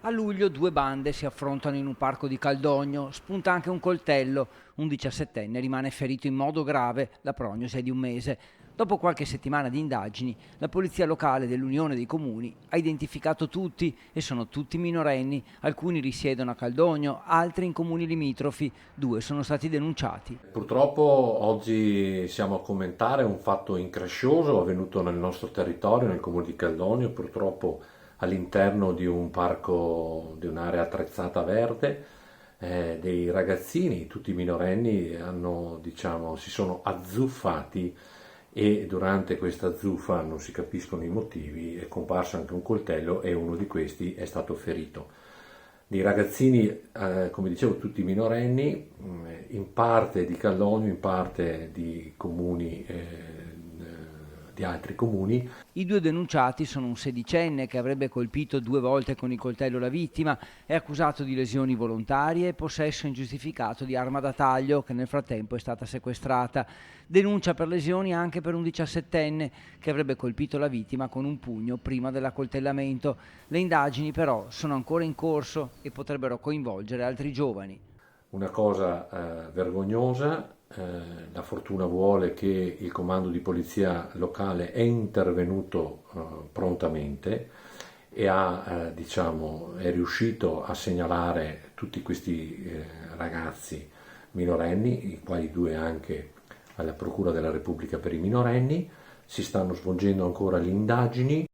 A luglio due bande si affrontano in un parco di Caldogno, spunta anche un coltello, un 17enne rimane ferito in modo grave, la prognosi è di un mese. Dopo qualche settimana di indagini, la polizia locale dell'Unione dei Comuni ha identificato tutti e sono tutti minorenni, alcuni risiedono a Caldogno, altri in comuni limitrofi, due sono stati denunciati. Purtroppo oggi siamo a commentare un fatto increscioso avvenuto nel nostro territorio, nel comune di Caldogno, purtroppo all'interno di un parco, di un'area attrezzata verde. Dei ragazzini, tutti minorenni, si sono azzuffati e durante questa zuffa, non si capiscono i motivi, è comparso anche un coltello e uno di questi è stato ferito. Di ragazzini, come dicevo, tutti minorenni, in parte di Caldogno, in parte di comuni, di altri comuni. I due denunciati sono un sedicenne che avrebbe colpito due volte con il coltello la vittima, è accusato di lesioni volontarie e possesso ingiustificato di arma da taglio che nel frattempo è stata sequestrata. Denuncia per lesioni anche per un 17enne che avrebbe colpito la vittima con un pugno prima dell'accoltellamento. Le indagini però sono ancora in corso e potrebbero coinvolgere altri giovani. Una cosa vergognosa, la fortuna vuole che il comando di polizia locale è intervenuto prontamente e è riuscito a segnalare tutti questi ragazzi minorenni, i quali due anche alla Procura della Repubblica per i minorenni. Si stanno svolgendo ancora le indagini.